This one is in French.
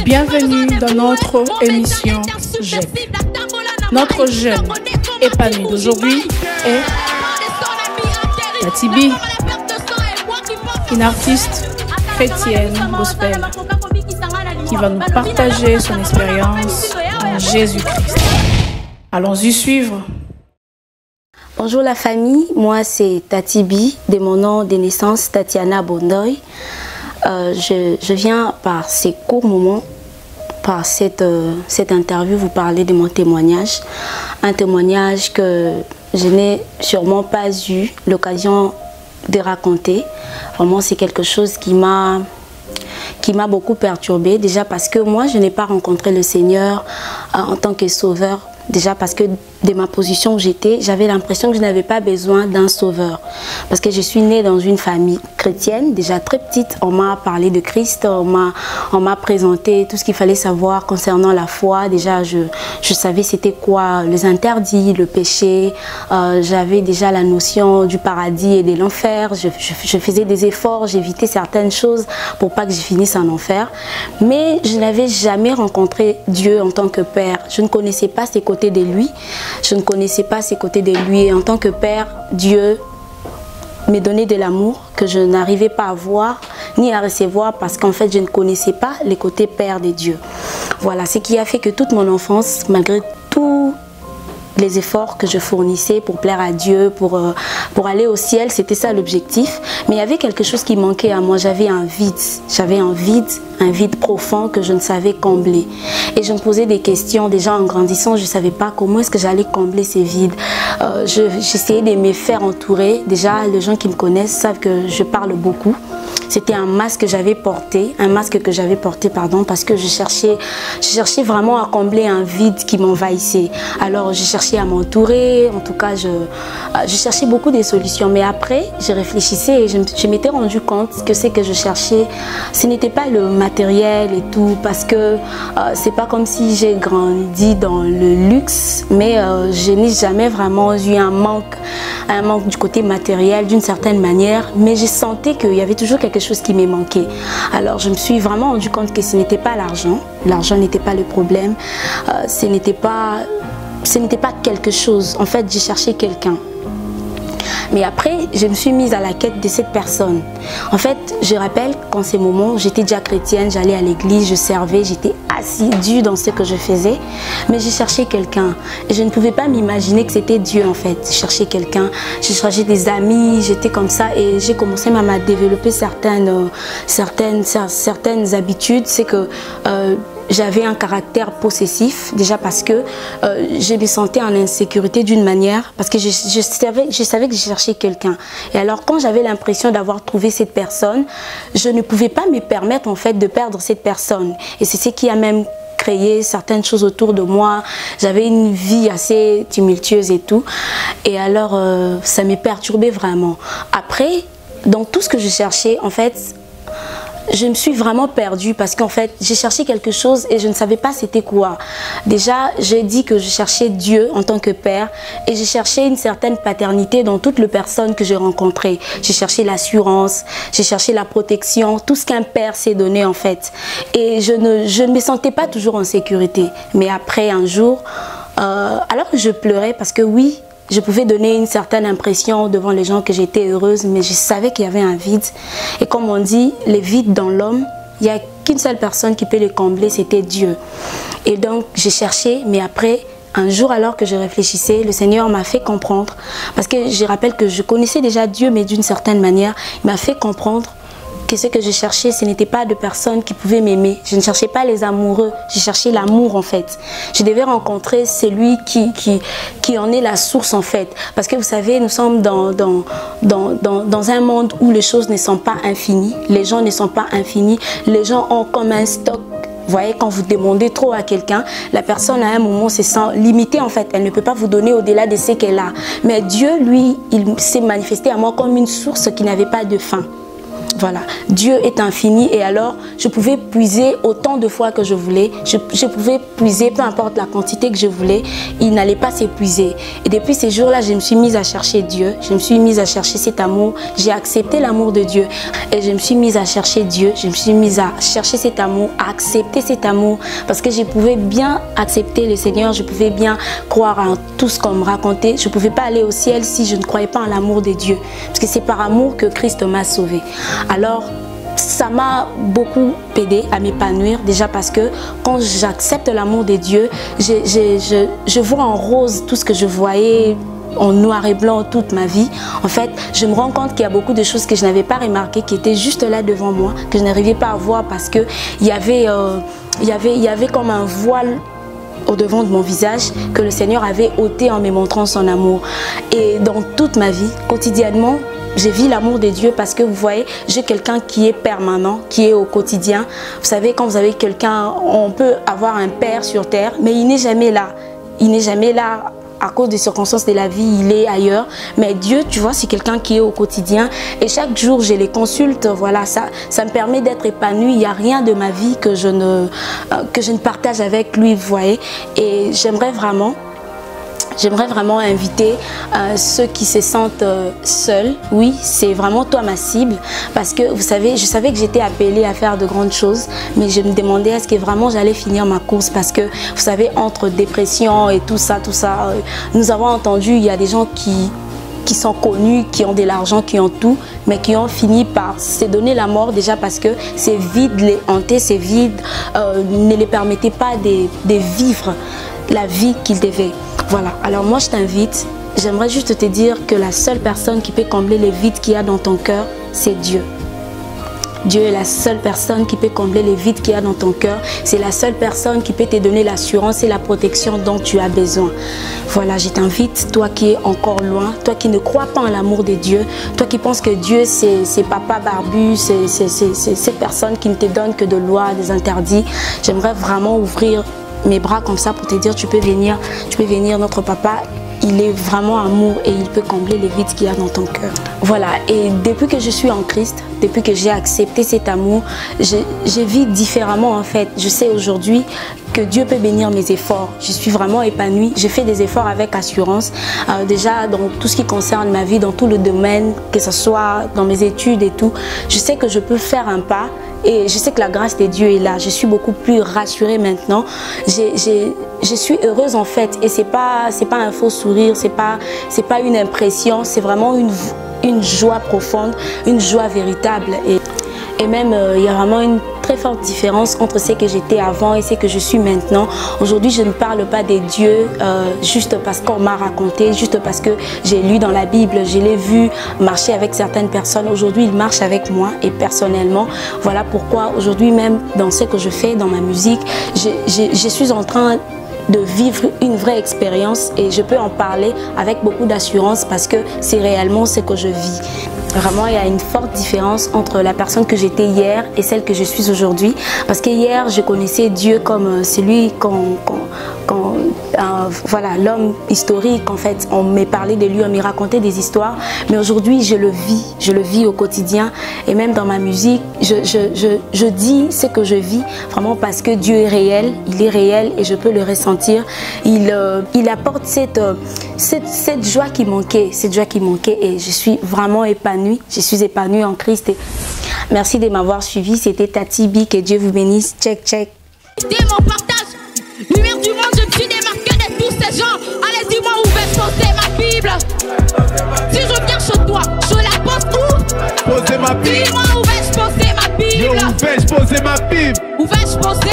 Bienvenue dans notre émission Jeune. Notre jeune épanoui d'aujourd'hui est Tati B, une artiste chrétienne gospel qui va nous partager son expérience en Jésus-Christ. Allons-y suivre. Bonjour la famille, moi c'est Tati B, de mon nom de naissance Tatiana Bondoy. Je viens par ces courts moments, par cette interview, vous parler de mon témoignage. Un témoignage que je n'ai sûrement pas eu l'occasion de raconter. Vraiment, c'est quelque chose qui m'a beaucoup perturbée. Déjà parce que moi, je n'ai pas rencontré le Seigneur en tant que sauveur. Déjà parce que de ma position où j'étais, j'avais l'impression que je n'avais pas besoin d'un sauveur. Parce que je suis née dans une famille chrétienne, déjà très petite. On m'a parlé de Christ, on m'a présenté tout ce qu'il fallait savoir concernant la foi. Déjà, je savais c'était quoi les interdits, le péché. J'avais déjà la notion du paradis et de l'enfer. Je faisais des efforts, j'évitais certaines choses pour pas que je finisse en enfer. Mais je n'avais jamais rencontré Dieu en tant que Père. Je ne connaissais pas ses côtés de lui. Je ne connaissais pas ses côtés de lui. Et en tant que Père, Dieu me donnait de l'amour que je n'arrivais pas à voir ni à recevoir parce qu'en fait, je ne connaissais pas les côtés Père de Dieu. Voilà, ce qui a fait que toute mon enfance, malgré tout les efforts que je fournissais pour plaire à Dieu, pour aller au ciel, c'était ça l'objectif. Mais il y avait quelque chose qui manquait à moi, j'avais un vide profond que je ne savais combler. Et je me posais des questions, déjà en grandissant, je ne savais pas comment est-ce que j'allais combler ces vides. J'essayais de me faire entourer. Déjà, les gens qui me connaissent savent que je parle beaucoup. C'était un masque que j'avais porté, parce que je cherchais vraiment à combler un vide qui m'envahissait. Alors je cherchais à m'entourer, en tout cas je cherchais beaucoup de solutions. Mais après, je réfléchissais et je m'étais rendu compte que ce que je cherchais, ce n'était pas le matériel et tout, parce que c'est pas comme si j'ai grandi dans le luxe, mais je n'ai jamais vraiment eu un manque du côté matériel d'une certaine manière, mais je sentais qu'il y avait toujours quelque chose qui me manquait. Alors je me suis vraiment rendu compte que ce n'était pas l'argent. L'argent n'était pas le problème. Ce n'était pas quelque chose. En fait, j'ai cherché quelqu'un. Mais après, je me suis mise à la quête de cette personne. En fait, je rappelle qu'en ces moments, j'étais déjà chrétienne, j'allais à l'église, je servais, j'étais assidue dans ce que je faisais. Mais je cherchais quelqu'un. Et je ne pouvais pas m'imaginer que c'était Dieu en fait. Je cherchais quelqu'un, je cherchais des amis, j'étais comme ça. Et j'ai commencé même à développer certaines habitudes. C'est que j'avais un caractère possessif, déjà parce que je me sentais en insécurité d'une manière, parce que je savais que je cherchais quelqu'un. Et alors quand j'avais l'impression d'avoir trouvé cette personne, je ne pouvais pas me permettre en fait de perdre cette personne. Et c'est ce qui a même créé certaines choses autour de moi. J'avais une vie assez tumultueuse et tout. Et alors ça me perturbait vraiment. Après, dans tout ce que je cherchais, en fait, je me suis vraiment perdue parce qu'en fait, j'ai cherché quelque chose et je ne savais pas c'était quoi. Déjà, j'ai dit que je cherchais Dieu en tant que Père et j'ai cherché une certaine paternité dans toutes les personnes que j'ai rencontrées. J'ai cherché l'assurance, j'ai cherché la protection, tout ce qu'un père s'est donné en fait. Et je ne me sentais pas toujours en sécurité. Mais après, un jour, alors que je pleurais parce que oui, je pouvais donner une certaine impression devant les gens que j'étais heureuse, mais je savais qu'il y avait un vide. Et comme on dit, les vides dans l'homme, il n'y a qu'une seule personne qui peut les combler, c'était Dieu. Et donc, j'ai cherché, mais après, un jour alors que je réfléchissais, le Seigneur m'a fait comprendre, parce que je rappelle que je connaissais déjà Dieu, mais d'une certaine manière, il m'a fait comprendre que ce que je cherchais, ce n'était pas de personnes qui pouvaient m'aimer. Je ne cherchais pas les amoureux, je cherchais l'amour en fait. Je devais rencontrer celui qui en est la source en fait. Parce que vous savez, nous sommes dans un monde où les choses ne sont pas infinies, les gens ne sont pas infinis, les gens ont comme un stock. Vous voyez, quand vous demandez trop à quelqu'un, la personne à un moment se sent limitée en fait. Elle ne peut pas vous donner au-delà de ce qu'elle a. Mais Dieu, lui, il s'est manifesté à moi comme une source qui n'avait pas de fin. Voilà, Dieu est infini et alors je pouvais puiser autant de fois que je voulais. Je pouvais puiser peu importe la quantité que je voulais. Il n'allait pas s'épuiser. Et depuis ces jours-là, je me suis mise à chercher Dieu. Je me suis mise à chercher cet amour. J'ai accepté l'amour de Dieu. Et je me suis mise à chercher Dieu. Je me suis mise à chercher cet amour, à accepter cet amour. Parce que je pouvais bien accepter le Seigneur. Je pouvais bien croire en tout ce qu'on me racontait. Je ne pouvais pas aller au ciel si je ne croyais pas en l'amour de Dieu. Parce que c'est par amour que Christ m'a sauvée. Alors, ça m'a beaucoup aidé à m'épanouir, déjà parce que quand j'accepte l'amour de Dieu, je vois en rose tout ce que je voyais en noir et blanc toute ma vie. En fait, je me rends compte qu'il y a beaucoup de choses que je n'avais pas remarquées, qui étaient juste là devant moi, que je n'arrivais pas à voir parce que il y avait comme un voile au devant de mon visage que le Seigneur avait ôté en me montrant son amour. Et dans toute ma vie, quotidiennement, je vis l'amour de Dieu parce que vous voyez, j'ai quelqu'un qui est permanent, qui est au quotidien. Vous savez, quand vous avez quelqu'un, on peut avoir un père sur terre, mais il n'est jamais là. Il n'est jamais là à cause des circonstances de la vie, il est ailleurs. Mais Dieu, tu vois, c'est quelqu'un qui est au quotidien. Et chaque jour, je les consulte. Voilà, ça me permet d'être épanouie. Il n'y a rien de ma vie que je ne partage avec lui, vous voyez. Et j'aimerais vraiment inviter ceux qui se sentent seuls. Oui, c'est vraiment toi ma cible. Parce que vous savez, je savais que j'étais appelée à faire de grandes choses. Mais je me demandais est-ce que vraiment j'allais finir ma course. Parce que vous savez, entre dépression et tout ça, nous avons entendu, il y a des gens qui sont connus, qui ont de l'argent, qui ont tout, mais qui ont fini par se donner la mort déjà parce que ces vides les hantaient, ces vides ne les permettaient pas de vivre la vie qu'ils devaient. Voilà, alors moi je t'invite, j'aimerais juste te dire que la seule personne qui peut combler les vides qu'il y a dans ton cœur, c'est Dieu. Dieu est la seule personne qui peut combler les vides qu'il y a dans ton cœur. C'est la seule personne qui peut te donner l'assurance et la protection dont tu as besoin. Voilà, je t'invite, toi qui es encore loin, toi qui ne crois pas en l'amour de Dieu, toi qui penses que Dieu c'est papa barbu, c'est cette personne qui ne te donne que de lois, des interdits. J'aimerais vraiment ouvrir mes bras comme ça pour te dire tu peux venir, notre papa il est vraiment amour et il peut combler les vides qu'il y a dans ton cœur. Voilà, et depuis que je suis en Christ, depuis que j'ai accepté cet amour, je vis différemment en fait. Je sais aujourd'hui que Dieu peut bénir mes efforts. Je suis vraiment épanouie. Je fais des efforts avec assurance. Déjà dans tout ce qui concerne ma vie, dans tout le domaine, que ce soit dans mes études et tout, je sais que je peux faire un pas. Et je sais que la grâce de Dieu est là. Je suis beaucoup plus rassurée maintenant. Je suis heureuse en fait. Et c'est pas un faux sourire, c'est pas une impression. C'est vraiment une joie profonde, une joie véritable. Et même, il y a vraiment une très forte différence entre ce que j'étais avant et ce que je suis maintenant. Aujourd'hui, je ne parle pas des dieux juste parce qu'on m'a raconté, juste parce que j'ai lu dans la Bible, je l'ai vu marcher avec certaines personnes. Aujourd'hui, il marche avec moi et personnellement. Voilà pourquoi aujourd'hui même, dans ce que je fais, dans ma musique, je suis en train de vivre une vraie expérience et je peux en parler avec beaucoup d'assurance parce que c'est réellement ce que je vis. Vraiment, il y a une forte différence entre la personne que j'étais hier et celle que je suis aujourd'hui. Parce que hier, je connaissais Dieu comme celui voilà, l'homme historique. En fait, on m'a parlé de lui, on m'a raconté des histoires. Mais aujourd'hui, je le vis au quotidien. Et même dans ma musique, je dis ce que je vis vraiment parce que Dieu est réel. Il est réel et je peux le ressentir. Il apporte cette joie qui manquait, et je suis vraiment épanouie. Je suis épanouie en Christ. Merci de m'avoir suivi. C'était Tatibi. Que Dieu vous bénisse. Check, check. Mon partage, lumière du monde, je me suis démarqué de tous ces gens. Allez, dis-moi où vais-je poser ma Bible. Si je viens chez toi, je la pose où? Poser ma Bible. Dis-moi où vais-je poser ma Bible. Où vais-je poser ma Bible? Où vais-je poser